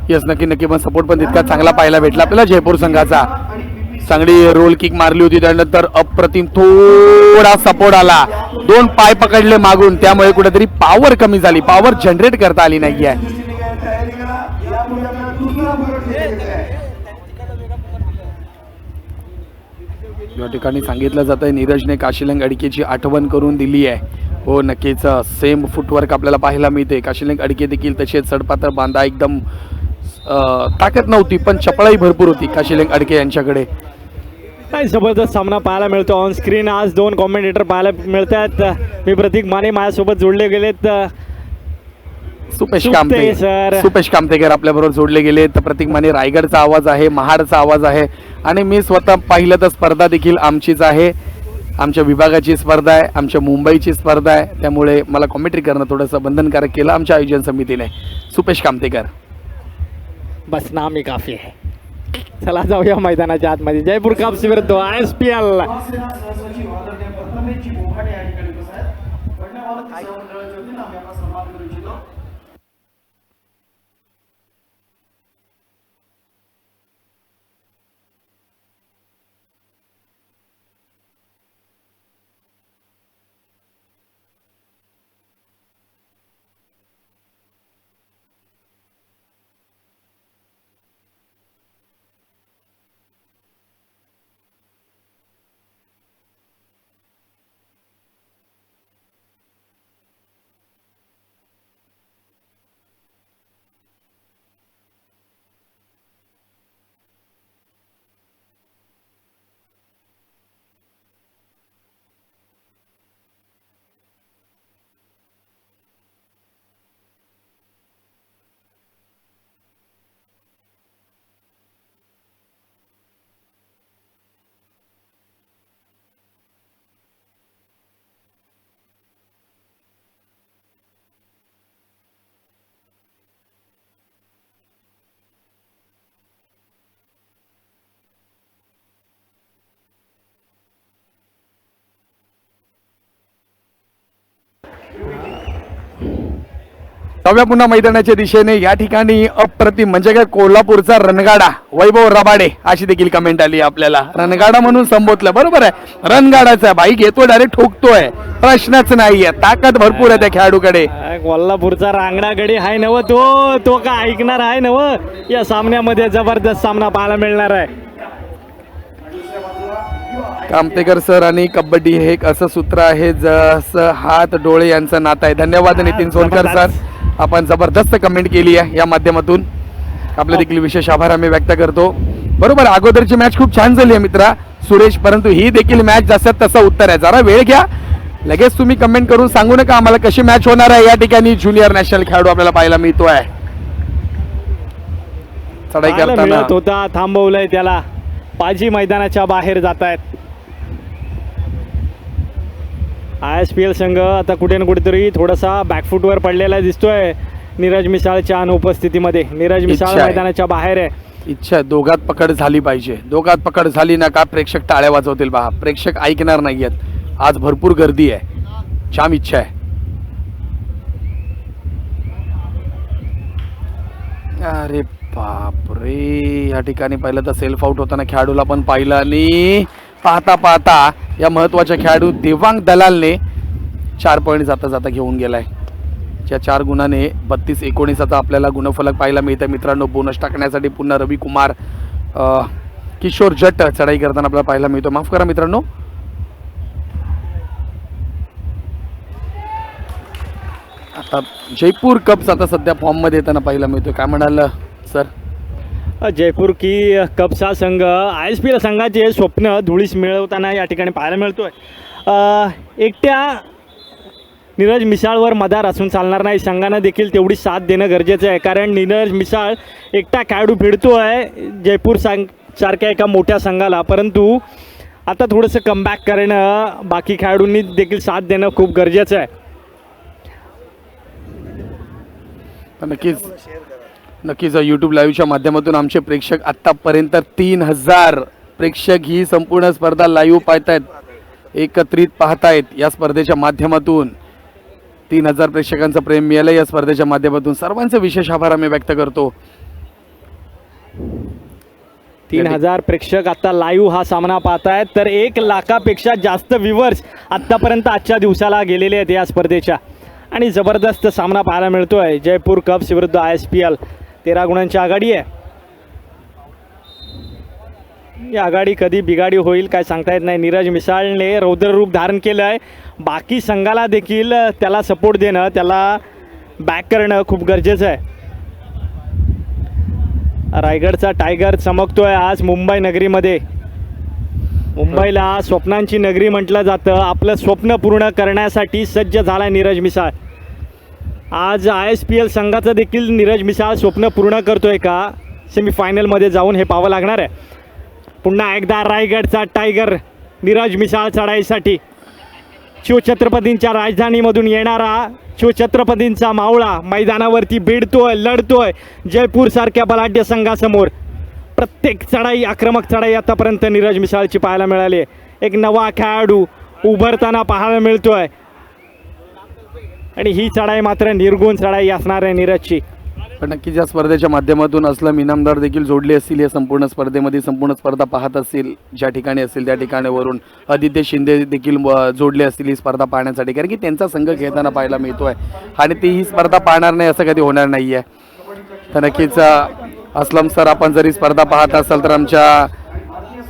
यस, नक्की नक्की, पण सपोर्ट पण तितका चांगला पाहायला भेटला आपल्याला जयपूर संघाचा। चांगली रोल किक मारली होती, त्यानंतर अप्रतिम थोडा सपोर्ट आला, 2 पाय पकडले मागून, त्यामुळे कुठेतरी पॉवर कमी झाली, पॉवर जनरेट करता आली नाहीये। या ठिकाणी सांगितलं जात आहे नीरजने काशीलंग अडकेची आठवण करून दिली आहे। हो नक्कीच, सेम फुटवर्क आपल्याला पाहायला मिळते। काशीलंग अडके देखील तसेच सडपातळ बांधा, एकदम ताकद नव्हती पण चपळाई भरपूर होती काशीलंग अडके यांच्याकडे। काय जबरदस्त सामना पाहायला मिळतो ऑन स्क्रीन। आज 2 कॉमेंटेटर पाहायला मिळतात। मी प्रतीक माने, माझ्यासोबत जोडले गेलेत सुपेश कामतेकर आपल्याबरोबर जोडले गेले। तर प्रतीक माने रायगडचा आवाज आहे, महाडचा आवाज आहे आणि मी स्वतः पाहिलं तर स्पर्धा देखील आमचीच आहे, आमच्या विभागाची स्पर्धा आहे, आमच्या मुंबईची स्पर्धा आहे, त्यामुळे मला कॉमेंट्री करणं थोडंसं बंधनकारक केलं आमच्या आयोजन समितीने। सुपेश कामतेकर, बस नाम ही काफी है। चला जाऊया मैदानाच्या आतमध्ये। जयपूर कप्स विरुद्ध ISPL। तव्या पुन्हा मैदानाच्या दिशेने या ठिकाणी अप्रतिम म्हणजे काय कोल्हापूरचा रणगाडा वैभव रबाडे अशी देखील कमेंट आली आपल्याला. रणगाडा म्हणून संबोधलं, बरोबर आहे, रणगाडाचा बाई घेतो डायरेक्ट ठोकतोय, प्रश्नच नाहीये, ताकद भरपूर आहे त्या खेळाडूकडे. कोल्हापूरचा रांगडा गडी आहे नव, तो का ऐकणार आहे नव. या सामन्यामध्ये जबरदस्त सामना पाहायला मिळणार आहे. कामतेकर सर आणि कबड्डी हे एक असं सूत्र आहे जसं हात डोळे यांचं नातं आहे. धन्यवाद नितीन सोनकर सर, आपण जबरदस्त कमेंट केली आहे या माध्यमातून, आपले देखील विशेष आभार आम्ही व्यक्त करतो. बरोबर, अगोदरची मॅच खूप छान झाली आहे मित्रा सुरेश, परंतु ही देखील मॅच जसं तसं उत्तर आहे. जरा वेळ घ्या, लगेच तुम्ही कमेंट करून सांगू नका आम्हाला कशी मॅच होणार आहे. या ठिकाणी ज्युनियर नॅशनल खेळाडू आपल्याला पाहायला मिळतोय, चढाई पाहायला करताना मिळत होता, थांबवलंय त्याला, पाजी मैदानाच्या बाहेर जात आहेत. ISPL संघ आता कुठे ना कुठेतरी थोडासा बॅकफूटवर पडलेला दिसतोय नीरज मिसाळच्या अनुपस्थितीमध्ये. नीरज मिसाळ इच्छा आहे. मैदानाच्या बाहेर आहे. इच्छा दोघात पकड झाली पाहिजे, दोघात पकड झाली ना का प्रेक्षक टाळ्या वाजवतील. पहा, प्रेक्षक ऐकणार नाहीयेत, आज भरपूर गर्दी आहे, जाम इच्छा आहे. अरे बापरे, या ठिकाणी पाहिलं तर सेल्फ आउट होताना खेळाडूला पण पाहिलं आणि पाहता पाहता या महत्वाच्या खेळाडू देवांग दलालने 4 पॉईंट जाता जाता घेऊन गेलाय. ज्या 4 गुणाने 32-19 आपल्याला गुणफलक पाहायला मिळतं मित्रांनो. बोनस टाकण्यासाठी पुन्हा रवी कुमार किशोर जट चढाई करताना आपल्याला पाहायला मिळतो. माफ करा मित्रांनो, आता जयपूर कप्स आता सध्या फॉर्म मध्ये येताना पाहायला मिळतो. काय म्हणाल सर? जयपूर की कपचा संघ ISPL संघाचे स्वप्न धुळीस मिळवताना या ठिकाणी पाहायला मिळतोय. एकट्या नीरज मिसाळवर मदार असून चालणार नाही, संघानं देखील तेवढी साथ देणं गरजेचं आहे. कारण नीरज मिसाळ एकटा खेळाडू भिडतो आहे जयपूर सारख्या एका मोठ्या संघाला, परंतु आता थोडंसं कमबॅक करणं, बाकी खेळाडूंनी देखील साथ देणं खूप गरजेचं आहे. नक्कीच यूट्यूब लाईव्हच्या माध्यमातून आमचे प्रेक्षक आत्तापर्यंत 3000 प्रेक्षक ही संपूर्ण स्पर्धा लाईव्ह पाहतायत, एकत्रित पाहतायत. या स्पर्धेच्या माध्यमातून 3000 प्रेक्षकांचं प्रेम मिळालं या स्पर्धेच्या माध्यमातून. सर्वांचे विशेष आभार आम्ही व्यक्त करतो. 3000 प्रेक्षक आता लाईव्ह हा सामना पाहतायत, तर 1 लाखापेक्षा जास्त व्ह्युअर्स आत्तापर्यंत आजच्या दिवसाला गेलेले आहेत या स्पर्धेच्या. आणि जबरदस्त सामना पाहायला मिळतोय. जयपूर कप्स विरुद्ध ISPL 13 गुणांची आघाडी आहे. ही आघाडी कधी बिघाडी होईल काय सांगता येत नाही. नीरज मिसाळने रौद्र रूप धारण केलं आहे, बाकी संघाला देखील त्याला सपोर्ट देणं, त्याला बॅक करणं खूप गरजेचं आहे. रायगडचा टायगर चमकतोय आज मुंबई नगरीमध्ये. मुंबईला स्वप्नांची नगरी म्हटलं जातं. आपलं स्वप्न पूर्ण करण्यासाठी सज्ज झाला नीरज मिसाळ. आज ISPL संघाचं देखील नीरज मिसाळ स्वप्न पूर्ण करतोय का, सेमीफायनलमध्ये जाऊन हे पाहावं लागणार आहे. पुन्हा एकदा रायगडचा टायगर नीरज मिसाळ चढाईसाठी. शिवछत्रपतींच्या राजधानीमधून येणारा शिवछत्रपतींचा मावळा मैदानावरती भिडतोय, लढतोय जयपूर सारख्या बलाढ्य संघासमोर. प्रत्येक चढाई, आक्रमक चढाई आतापर्यंत नीरज मिसाळची पाहायला मिळाली. एक नवा खेळाडू उभरताना पाहायला मिळतोय आणि ही चढाई मात्र निर्गुण चढाई असणार आहे नीरजची. पण नक्कीच या स्पर्धेच्या माध्यमातून असलम इनामदार देखील जोडले असतील या संपूर्ण स्पर्धेमध्ये. संपूर्ण स्पर्धा पाहत असतील, ज्या ठिकाणी असतील त्या ठिकाणावरून आदित्य शिंदे देखील जोडले असतील ही स्पर्धा पाहण्यासाठी, कारण की त्यांचा संघ खेळताना पाहायला मिळतोय आणि ती ही स्पर्धा पाहणार नाही असं कधी होणार नाही आहे. तर नक्कीच असलम सर, आपण जरी स्पर्धा पाहत असाल तर आमच्या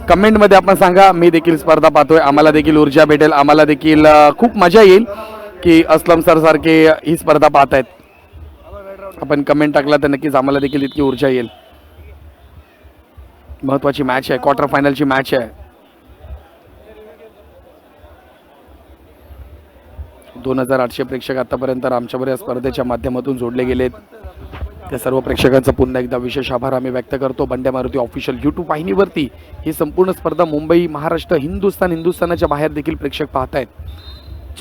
कमेंटमध्ये आपण सांगा, मी देखील स्पर्धा पाहतोय, आम्हाला देखील ऊर्जा भेटेल, आम्हाला देखील खूप मजा येईल की असलम सर सारखे ही स्पर्धा पाहतायत. आपण कमेंट टाकला तर नक्कीच आम्हाला देखील इतकी ऊर्जा येईल. महत्वाची मॅच आहे, क्वार्टर फायनलची मॅच आहे. 2800 प्रेक्षक आतापर्यंत आमच्यावर या स्पर्धेच्या माध्यमातून जोडले गेलेत. त्या सर्व प्रेक्षकांचा पुन्हा एकदा विशेष आभार आम्ही व्यक्त करतो. बंड्या मारुती ऑफिशियल यूट्यूब वाहिनीवरती ही संपूर्ण स्पर्धा मुंबई, महाराष्ट्र, हिंदुस्थानाच्या बाहेर देखील प्रेक्षक पाहतायत.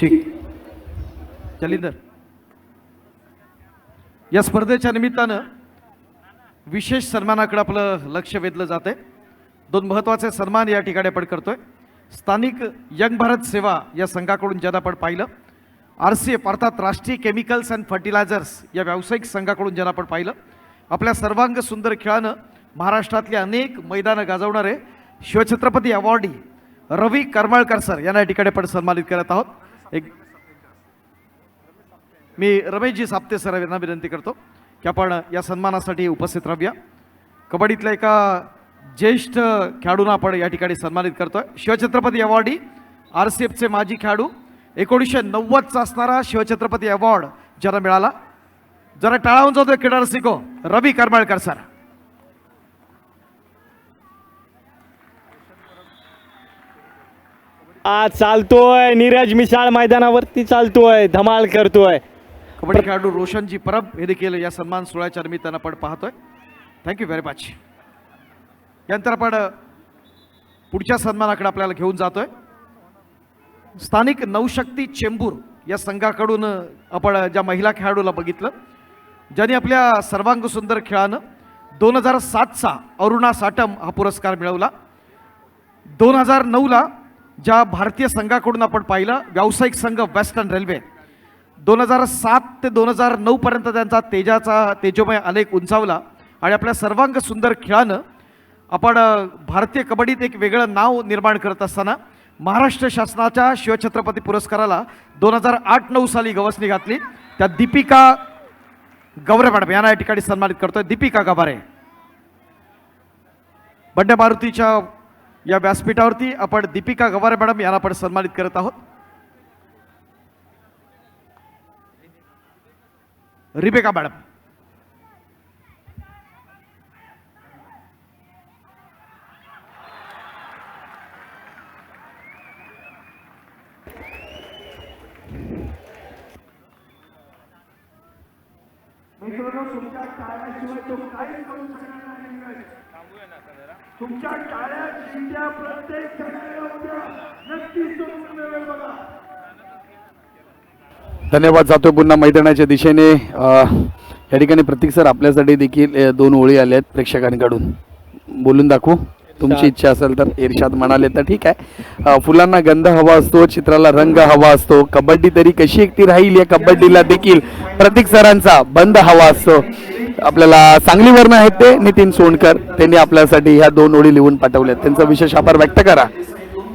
ठीक, चलिंदर, या स्पर्धेच्या निमित्तानं विशेष सन्मानाकडे आपलं लक्ष वेधलं जाते. 2 महत्त्वाचे सन्मान या ठिकाणी आपण करतोय. स्थानिक यंग भारत सेवा या संघाकडून ज्यांना आपण पाहिलं, RCF अर्थात राष्ट्रीय केमिकल्स अँड फर्टिलायझर्स या व्यावसायिक संघाकडून ज्यांना आपण पाहिलं, आपल्या सर्वांग सुंदर खेळानं महाराष्ट्रातली अनेक मैदानं गाजवणारे शिवछत्रपती अवॉर्डी रवी करमळकर सर यांना या ठिकाणी आपण सन्मानित करत आहोत. मी रमेशजी साप्ते सर यांना विनंती करतो की आपण या सन्मानासाठी उपस्थित राहूया. कबड्डीतल्या एका ज्येष्ठ खेळाडूंना आपण या ठिकाणी सन्मानित करतोय. शिवछत्रपती अवॉर्डी RCFचे माजी खेळाडू, 1990चा असणारा शिवछत्रपती अवॉर्ड ज्यांना मिळाला. जरा टाळावून जातोय क्रीडा रसिको, रवी करमळकर सर. आज चालतोय नीरज मिसाळ मैदानावरती चालतोय, धमाल करतोय. कबड्डी खेळाडू रोशनजी परब हे देखील या सन्मान सोहळ्याच्या निमित्तानं आपण पाहतोय. Thank you very much. यानंतर आपण पुढच्या सन्मानाकडे आपल्याला घेऊन जातोय. स्थानिक नवशक्ती चेंबूर या संघाकडून आपण ज्या महिला खेळाडूला बघितलं, ज्यांनी आपल्या सर्वांग सुंदर खेळानं 2007चा अरुणा साटम हा पुरस्कार मिळवला. 2009ला ज्या भारतीय संघाकडून आपण पाहिलं व्यावसायिक संघ वेस्टर्न रेल्वे, 2007 ते 2009 पर्यंत त्यांचा तेजोमय आलेख उंचावला आणि आपल्या सर्वांग सुंदर खेळानं आपण भारतीय कबड्डीत एक वेगळं नाव निर्माण करत असताना महाराष्ट्र शासनाच्या शिवछत्रपती पुरस्काराला 2008-09 साली गवसणी घातली. त्या दीपिका गवरे मॅडम यांना या ठिकाणी सन्मानित करतोय. दीपिका गवारे. बंड्या मारुतीच्या या व्यासपीठावरती आपण दीपिका गवारे मॅडम यांना आपण सन्मानित करत आहोत. Rebecca madam. मित्रांनो, तुमच्या टाळ्याशिवाय तो काहीच करू शकणार नाही. तुमच्या टाळ्या शिट्या प्रत्येक ठिकाणी होत्या. नक्कीच तुम्ही वेळ बघा. धन्यवाद. जातोय पुन्हा मैदानाच्या दिशेने. या ठिकाणी प्रतीक सर आपल्यासाठी देखील 2 ओळी आल्या आहेत प्रेक्षकांकडून, बोलून दाखवू. तुमची इच्छा असेल तर. इर्षाद म्हणाले तर ठीक आहे. फुलांना गंध हवा असतो, चित्राला रंग हवा असतो, कबड्डी तरी कशी एकटी राहील या कबड्डीला देखील प्रतीक सरांचा बंद हवा असतो. आपल्याला सांगलीवरनं आहेत ते नितीन सोनकर, त्यांनी आपल्यासाठी ह्या 2 ओळी लिहून पाठवल्यात. त्यांचा विशेष आभार व्यक्त करा.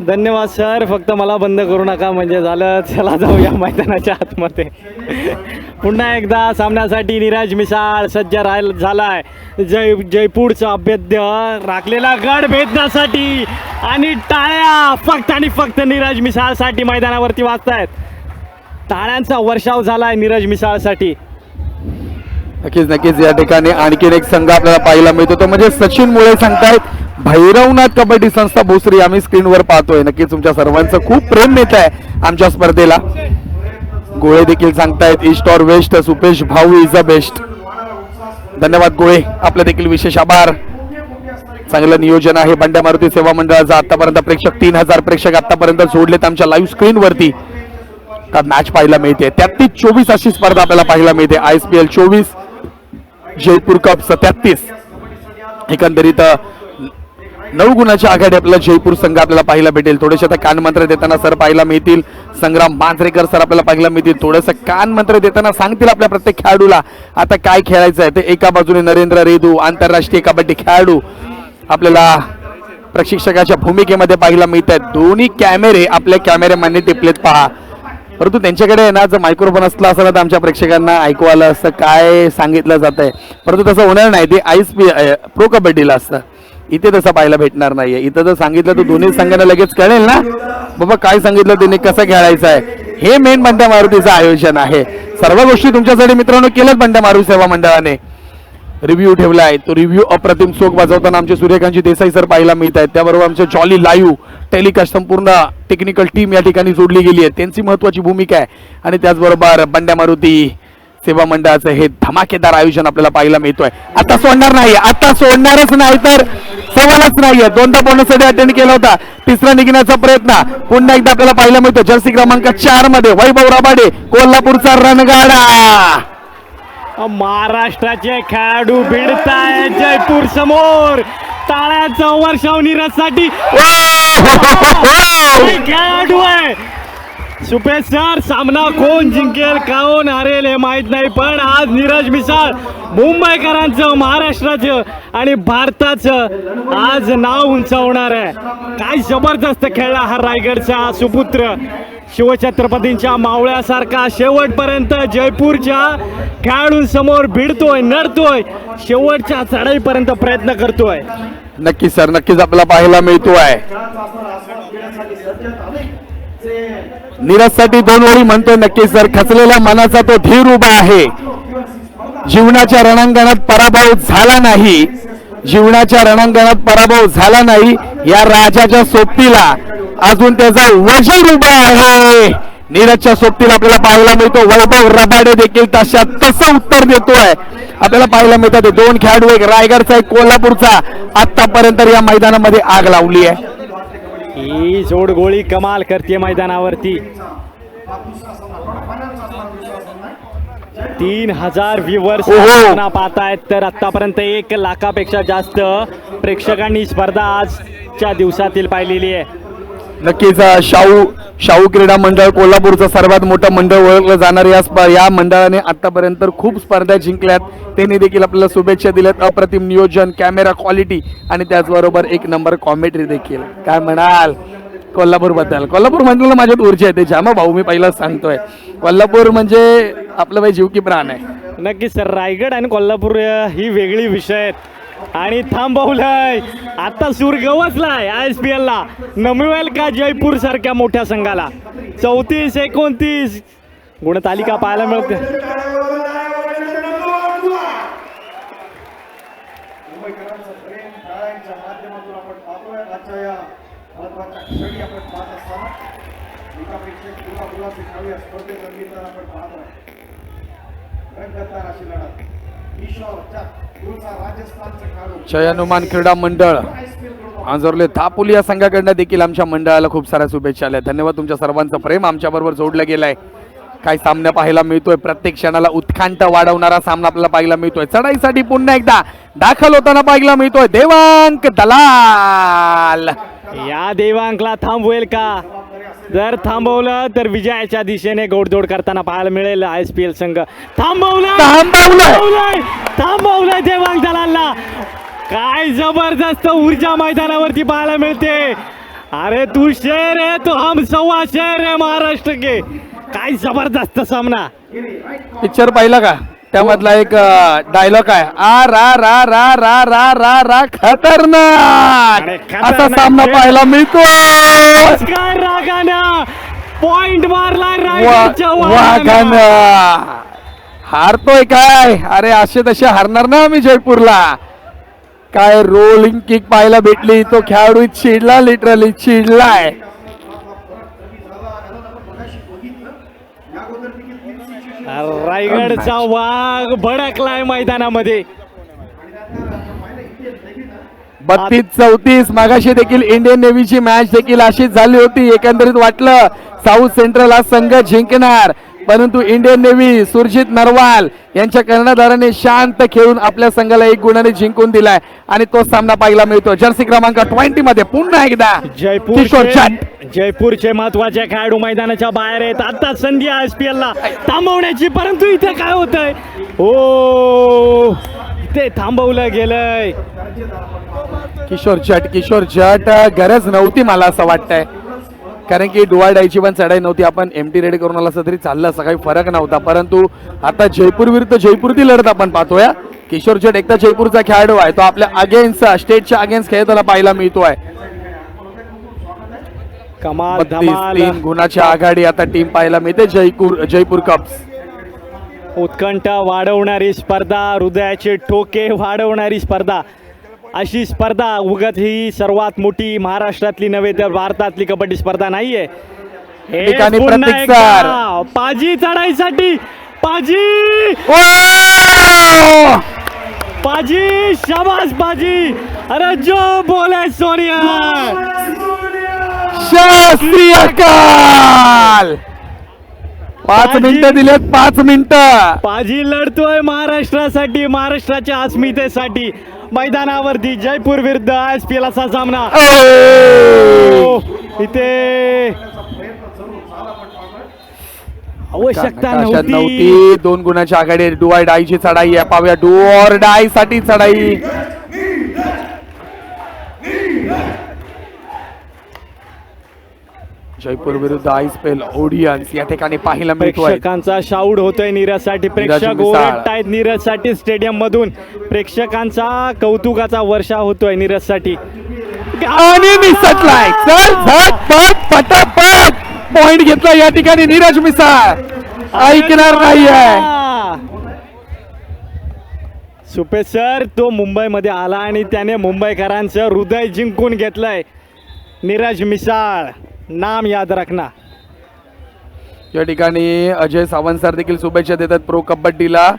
धन्यवाद सर. फक्त मला बंद करू नका म्हणजे झालं. चला जाऊया मैदानाच्या आतमध्ये. पुन्हा एकदा सामन्यासाठी नीरज मिसाळ सज्ज झालाय. जयपूरचा अभेद्य राखलेला गड भेदण्यासाठी आणि टाळ्या फक्त आणि फक्त नीरज मिसाळसाठी मैदानावरती वाजतायत. टाळ्यांचा वर्षाव झालाय नीरज मिसाळसाठी. नक्कीच या ठिकाणी आणखीन एक संघ आपल्याला पाहायला मिळतो, तो म्हणजे सचिन मुळे सांगतायत भैरवनाथ कबड्डी संस्था भोसरी. आम्ही स्क्रीनवर पाहतोय. नक्कीच तुमच्या सर्वांचं खूप प्रेम मिळत आहे आमच्या स्पर्धेला. गोळे देखील सांगतायत ईस्ट और वेस्ट सुपेश भाऊ इज द बेस्ट. धन्यवाद गोळे, आपलं देखील विशेष आभार. चांगलं नियोजन आहे बंड्या मारुती सेवा मंडळाचं. आतापर्यंत प्रेक्षक 3000 प्रेक्षक आतापर्यंत जोडलेत आमच्या लाईव्ह स्क्रीनवरती. का मॅच पाहायला मिळते. 33-24 अशी स्पर्धा आपल्याला पाहायला मिळते. ISPL 24, Jaipur cup 37. एकंदरीत 9 गुणाच्या आघाडी आपल्याला जयपूर संघ आपल्याला पाहायला भेटेल. थोडेसे आता कानमंत्र देताना सर पाहायला मिळतील. संग्राम मांजरेकर सर आपल्याला पाहायला मिळतील. थोडंसं कानमंत्र देताना सांगतील आपल्या प्रत्येक खेळाडूला आता काय खेळायचं आहे ते. एका बाजूने नरेंद्र रेदू आंतरराष्ट्रीय कबड्डी खेळाडू आपल्याला प्रशिक्षकाच्या भूमिकेमध्ये पाहायला मिळत आहेत. दोन्ही कॅमेरे आपल्या कॅमेरेमॅनने टिपलेत पहा. परंतु त्यांच्याकडे ना जर मायक्रोफोन असला असला तर आमच्या प्रेक्षकांना ऐकू आलं असं काय सांगितलं जात आहे. परंतु तसं होणार नाही. ते ISPL प्रो कबड्डीला असतं. इथे तसं पाहायला भेटणार नाहीये. इथं जर सांगितलं तर दोन्ही संघांना लगेच कळेल ना बाबा काय सांगितलं त्यांनी, कसं खेळायचं आहे. हे मेन बंड्या मारुतीचं आयोजन आहे. सर्व गोष्टी तुमच्यासाठी मित्रांनो केल्यात बंड्या मारुती सेवा मंडळाने. रिव्ह्यू ठेवला आहे तो रिव्ह्यू अप्रतिम चोख वाजवताना आमचे सूर्यकांतजी देसाई सर पाहायला मिळत आहेत. त्याबरोबर आमचे जॉली लाईव्ह टेलिकास्ट संपूर्ण टेक्निकल टीम या ठिकाणी जोडली गेली आहे. त्यांची महत्वाची भूमिका आहे. आणि त्याचबरोबर बंड्या मारुती सेवा मंडळाचं हे धमाकेदार आयोजन आपल्याला पाहायला मिळतोय. आता सोडणार नाही, आता सोडणारच नाही तर सवालच नाहीये. 2दा बोनससाठी अटेंड केला होता. तिसरा निघण्याचा प्रयत्न पुन्हा एकदा आपल्याला पाहायला मिळतो. जर्सी क्रमांक 4 मध्ये वैभव राबाडे कोल्हापूरचा रणगाडा. महाराष्ट्राचे खेळाडू भिडताय जयपूर समोर. टाळ्याचं वर्षाव नीरजसाठी खेळाडू आहे. सुपेश सर, सामना कोण जिंकेल कोण हारेल हे माहित नाही, पण आज नीरज मिसाळ मुंबईकरांचं, महाराष्ट्राचं आणि भारताचं आज नाव उंचावणार आहे. काय जबरदस्त खेळला हा रायगडचा सुपुत्र, शिवछत्रपतींच्या मावळ्यासारखा शेवटपर्यंत जयपूरच्या खेळाडूंसमोर भिडतोय, नडतोय, शेवटच्या चढाईपर्यंत प्रयत्न करतोय. नक्कीच सर, नक्कीच आपल्याला पाहायला मिळतोय. नीरजसाठी 2 ओळी म्हणतोय. नक्कीच सर, खचलेल्या मनाचा तो धीर उभा आहे. जीवनाच्या रणांगणात पराभव झाला नाही, जीवनाच्या रणांगणात पराभव झाला नाही. या राजाच्या सोबतीला अजून त्याचा वजीर उभा आहे. नीरजच्या सोबतीला आपल्याला पाहायला मिळतो. वैभव रबाडे देखील तसं उत्तर देतोय. आपल्याला पाहायला मिळतात 2 खेळाडू, एक रायगडचा एक कोल्हापूरचा, आतापर्यंत या मैदानामध्ये आग लावली आहे. ही जोडगोळी कमाल करते मैदानावरती. 3000 व्ह्यूवर्स पाहतायत, तर आतापर्यंत 1 लाखापेक्षा जास्त प्रेक्षकांनी स्पर्धा आजच्या दिवसातील पाहिलेली आहे. नक्कीच शाहू क्रीडा मंडळ कोल्हापूरचं सर्वात मोठं मंडळ ओळखलं जाणार. या मंडळाने आतापर्यंत खूप स्पर्धा जिंकल्यात. त्यांनी देखील आपल्याला शुभेच्छा दिल्यात. अप्रतिम नियोजन, कॅमेरा क्वालिटी आणि त्याचबरोबर 1 नंबर कॉमेंट्री देखील. काय म्हणाल कोल्हापूर बद्दल? कोल्हापूर मंडळाला माझ्यात ऊर्जा येते. जामा भाऊ, मी पहिलाच सांगतोय, कोल्हापूर म्हणजे आपलं बाई जीव की प्राण आहे. नक्कीच सर, रायगड आणि कोल्हापूर ही वेगळी विषय आहेत. आणि थांबवलंय आता, सूर गवसलाय ISPL ला. नमवेल का जयपूर सारख्या मोठ्या संघाला? 34-29 गुणतालिका पाहायला मिळते. मुंबईकरांचं प्रेम खेळांच्या माध्यमातून आपण पाहतोय. आजच्या या महत्वाच्या क्षणी आपण पाहत असताना एकापेक्षा गुलाबी खेळाडू या स्पर्धेत रंगीताना आपण पाहतोय. रंगतदार अशी लढत. ईश्वर चक दूरचा राजस्थानचा खेळाडू जयनुमान क्रीडा मंडळ आंजोर्ले दापोली या संघाकडनं देखील आमच्या मंडळाला खूप साऱ्या शुभेच्छा आल्या. धन्यवाद, तुमच्या सर्वांचं प्रेम आमच्याबरोबर जोडलं गेलंय. काय सामना पाहायला मिळतोय. प्रत्येक क्षणाला उत्कंठा वाढवणारा सामना आपल्याला पाहायला मिळतोय. चढाईसाठी पुन्हा एकदा दाखल होताना पाहायला मिळतोय देवांक दलाल. या देवांकला थांबवेल का? जर थांबवलं तर विजयाच्या दिशेने गोडदोड करताना पाहायला मिळेल ISPL संघ. थांबवलंय देवांक दलालला. काय जबरदस्त ऊर्जा मैदानावरती पाहायला मिळते. अरे तू शेर है तो हम सव्वा शेर है महाराष्ट्र के. काय जबरदस्त सामना. पिक्चर पाहिला का? त्यामधला एक डायलॉग आहे, आ रा रा रा रा रा रा रा खतरनाक. असा सामना पाहायला मिळतोय. काय रागानं पॉइंट मारला वाघानं. हारतोय काय? अरे असे तसे हारणार ना आम्ही जयपूरला. काय रोलिंग किक पाहायला भेटली. तो खेळाडू चिडला, लिटरली चिडलाय. रायगडचा वाघ भडकलाय मैदानामध्ये. 32-34 मागाशी देखील इंडियन नेव्हीची मॅच देखील अशीच झाली होती. एकंदरीत वाटलं साऊथ सेंट्रल हा संघ जिंकणार, परंतु इंडियन नेव्ही सुरजित नरवाल यांच्या कर्णधाराने शांत खेळून आपल्या संघाला 1 गुणाने जिंकून दिलाय आणि तो सामना पाहायला मिळतो. जर्सी क्रमांक 20 मध्ये पुन्हा एकदा जयपूरचे महत्वाचे खेळाडू मैदानाच्या बाहेर आहेत. आता संधी ISPL ला थांबवण्याची, परंतु इथे काय होतंय? हो, ते थांबवलं गेलंय. किशोर जट गरज नव्हती मला असं वाटतंय, कारण की डुवाडायची पण चढाई नव्हती. आपण MT रेडी करून आला असं तरी चाललं असं, काही फरक नव्हता. परंतु आता जयपूर विरुद्ध जयपूर ती लढत आपण पाहतोय. किशोर जट एकदा जयपूरचा खेळाडू आहे, तो आपल्या अगेन्स्ट स्टेटच्या अगेन्स्ट खेळताना पाहायला मिळतोय. कमाल धमाल. 3 गुणाच्या आघाडी आता टीम पाहायला मिळते जयपूर कप्स. उत्कंठा वाढवणारी स्पर्धा, हृदयाचे ठोके वाढवणारी स्पर्धा. अशी स्पर्धा उगाच ही सर्वात मोठी महाराष्ट्रातली नव्हे तर भारतातली कबड्डी स्पर्धा नाहीये. पाजी चढाईसाठी पाजी शाबाश पाजी. अरे जो बोले सोनिया. शास्त्रीय काल 5 मिनिटं दिलेत. 5 मिनिटं पाजी लढतोय महाराष्ट्रासाठी, महाराष्ट्राच्या अस्मितेसाठी. मैदानावरती जयपूर विरुद्ध ISPL असा सामना. इथे आवश्यकता नकाशात नव्हती. 2 गुणाच्या आघाडी. डू ऑर डाय ची चढाई आहे, पाहूया. डू ऑर डाय साठी चढाई. जयपूर विरुद्ध आईस्पेल ओडियन्स या ठिकाणी पाहायला मिळतोय. प्रेक्षकांचा शाऊड होतोय नीरजसाठी. प्रेक्षक मिसाळ. ओरडतायत नीरजसाठी स्टेडियम मधून. प्रेक्षकांचा कौतुकाचा वर्षा होतोय नीरजसाठी. आणि निसटलाय. चल झटपट पटापट पॉइंट घेतला या ठिकाणी नीरज मिसाळ. ऐकणार नाहीये. सुपे सर, तो मुंबईमध्ये आला आणि त्याने मुंबईकरांचं हृदय जिंकून घेतलंय. नीरज मिसाळ, नाम याद रखना. या ठिकाणी अजय सावंत सर देखील शुभेच्छा देतात. प्रो कबड्डीला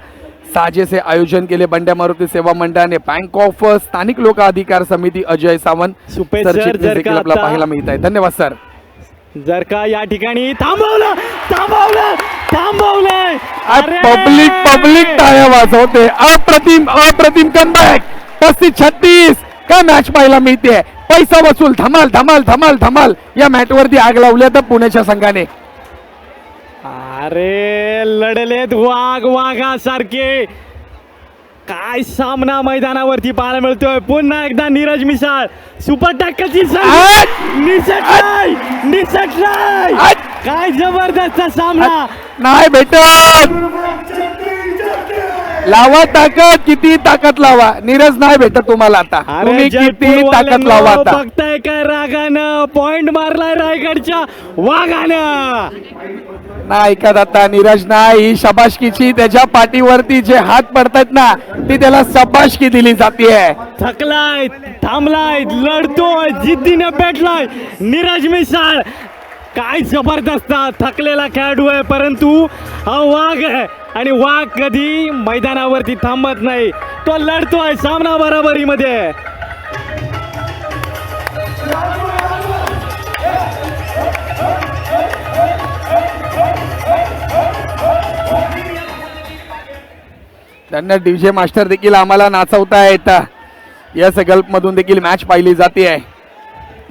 साजेसे आयोजन केले बंड्या मारुती सेवा मंडळाने. बँक ऑफ स्थानिक लोक अधिकार समिती अजय सावंत सुपे सरची सर, जर देखील का आपल्याला आता- पाहायला मिळत आहे. धन्यवाद सर. जर का या ठिकाणी थांबवलं. पब्लिक टाळ्या वाजवते. अप्रतिम कमबॅक. 35-36 काय मॅच पाहायला मिळते. पैसा वसूल. धमाल या मॅच वरती आग लावल्या तर पुण्याच्या संघाने. अरे लढलेत वाघासारखे. काय सामना मैदानावरती पाहायला मिळतोय. पुन्हा एकदा नीरज मिसाळ सुपर टॅकलची निसटलाय. काय जबरदस्त सामना. नाही भेटत. लावा ताकद. किती ताकद लावा. नीरज नाही भेटत तुम्हाला आता. तुम्ही किती ताकद लावा आता. बघताय काय रागानं पॉइंट मारलाय रायगडच्या वाघानं. नाही ऐकत आता नीरज नाही. शबाशकीची त्याच्या पाठीवरती जे हात पडतायत ना ती त्याला शबाशकी दिली जाते. थकलाय, थांबलाय, लढतोय, जिद्दीने पेटलाय नीरज मिसाळ. काय जबरदस्त थकलेला खेळाडू आहे, परंतु हा वाघ आहे आणि वाघ कधी मैदानावरती थांबत नाही. तो लढतोय सामना बरोबरीमध्ये. त्यांना डीजे मास्टर देखील आम्हाला नाचवता येत. यस गल्फ मधून देखील मॅच पाहिली जाते.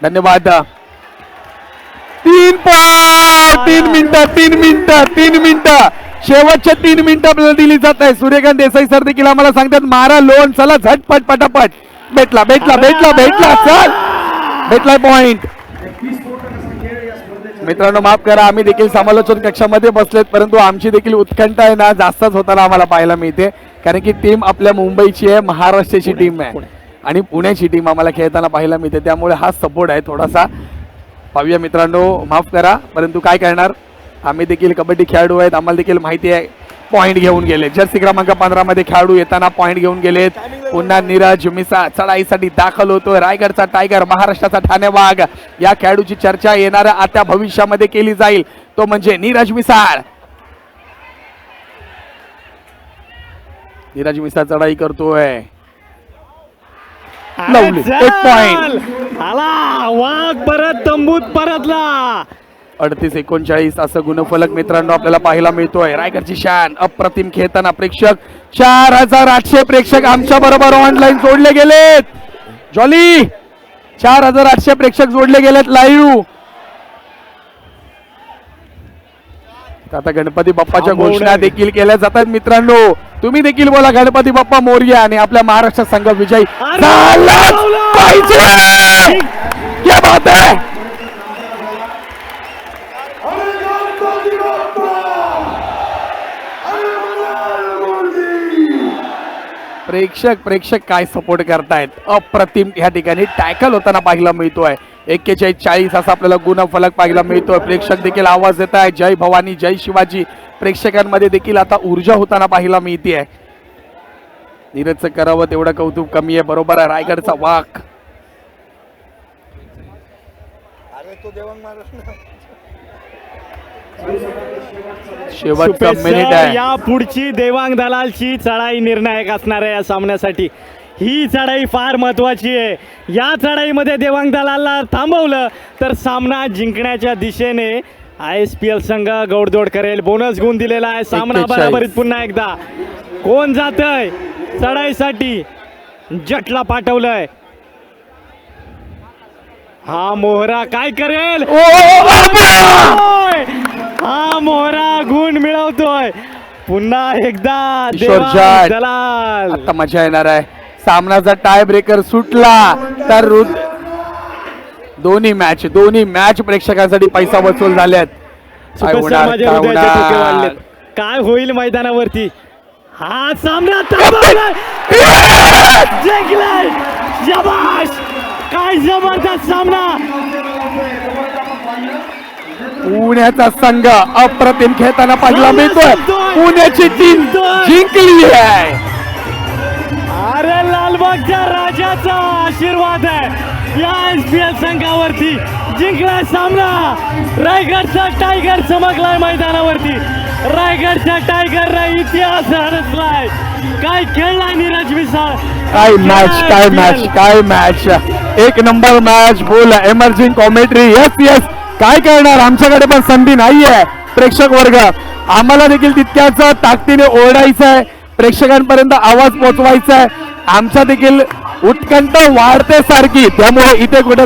धन्यवाद. 3 मिनिटं शेवटचे 3 मिनिटं आपल्याला दिली जात आहे. सूर्यकांत देसाई सर देखील आम्हाला सांगतात मारा लोन. चला झटपट पटापट. भेटला. चल भेटलाय पॉइंट. मित्रांनो माफ करा, आम्ही देखील समालोचन कक्षामध्ये बसलेत, परंतु आमची देखील उत्कंठा आहे ना जास्तच होताना आम्हाला पाहायला मिळते. कारण की टीम आपल्या मुंबईची आहे, महाराष्ट्राची टीम आहे आणि पुण्याची टीम आम्हाला खेळताना पाहायला मिळते. त्यामुळे हा सपोर्ट आहे थोडासा. पाहूया मित्रांनो, माफ करा परंतु काय करणार, आम्ही देखील कबड्डी खेळाडू आहेत, आम्हाला देखील माहिती आहे. पॉइंट घेऊन गेले जर्सी क्रमांक 15 मध्ये खेळाडू येताना पॉइंट घेऊन गेलेत. पुन्हा नीरज मिसाळ चढाईसाठी दाखल होतोय. रायगडचा टायगर, महाराष्ट्राचा ठाणे वाघ या खेळाडूची चर्चा येणाऱ्या आता भविष्यामध्ये केली जाईल, तो म्हणजे नीरज मिसाळ. नीरज मिसाळ चढाई करतोय. लावली. एक पॉइंट आला वाघ परत तंबूत परतला. 38-39 असं गुणफलक मित्रांनो आपल्याला पाहायला मिळतोय. रायगडची शान अप्रतिम खेळताना प्रेक्षक 4800 प्रेक्षक आमच्या बरोबर ऑनलाईन जोडले गेलेत. जॉली 4800 प्रेक्षक जोडले गेलेत लाईव्ह. आता गणपती बाप्पाच्या घोषणा देखील केल्या जातात. मित्रांनो तुम्ही देखील बोला गणपती बाप्पा मोरया आणि आपल्या महाराष्ट्र संघ विजयी झालाच पाहिजे. क्या बात आहे. प्रेक्षक काय सपोर्ट करतायत. अप्रतिम या ठिकाणी टॅकल होताना पाहायला मिळतोय. 41-40 असा आपल्याला गुणफलक पाहायला मिळतोय. प्रेक्षक देखील आवाज देत आहे जय भवानी जय शिवाजी. प्रेक्षकांमध्ये देखील आता ऊर्जा होताना पाहायला मिळते. नीरजचं करावं तेवढं कौतुक कमी आहे. बरोबर आहे. रायगडचा वाघ शेवटचा मिनिट आहे. या पुढची देवांग दलालची चढाई निर्णायक असणार आहे या सामन्यासाठी. ही चढाई फार महत्वाची आहे. या चढाईमध्ये देवांग दलालला थांबवलं तर सामना जिंकण्याच्या दिशेने ISPL संघ गौडदौड करेल. बोनस गुण दिलेला आहे. सामना 41. बरोबरीत पुन्हा एकदा. कोण जातंय चढाईसाठी. जटला पाठवलंय. हा मोहरा काय करेल. ओ, हा मोहरा गुण मिळवतोय पुन्हा एकदा किशोर देवांग जाट. दलाल. आता मजा येणार आहे. सामनाचा टाय ब्रेकर सुटला तर दोन्ही मॅच प्रेक्षकांसाठी पैसा वसूल झाल्यात. काय सुपरस्टार होणार, माझ्या काय हृदयाचे ठोके होणार? वाढलेत. काय होईल मैदानावरती हा सामना थांबवलाय. जिंकलाय. शाबाश काय जबरदस्त सामना. पुण्याचा संघ अप्रतिम खेळताना पाहायला मिळतोय. पुण्याची टीम जिंकली आहे. अरे लालबागच्या राजाचा आशीर्वाद आहे या SPL संघावरती. जिंकलाय सामना. रायगडचा टायगर चमकलाय मैदानावरती. रायगडच्या टायगरला इतिहास रचलाय. काय खेळलाय नीरज मिसाळ. काय मॅच एक नंबर मॅच. बोल एमर्जिंग कॉमेंट्री. यस काय करणार, आमच्याकडे पण संधी नाहीये. प्रेक्षक वर्ग आम्हाला देखील तितक्याच ताकदीने ओरडायचं आहे, प्रेक्षकांपर्यंत आवाज पोहोचवायचा आहे. आमच्या देखील उत्कंठ वाढते सारखी. त्यामुळे इथे कुठे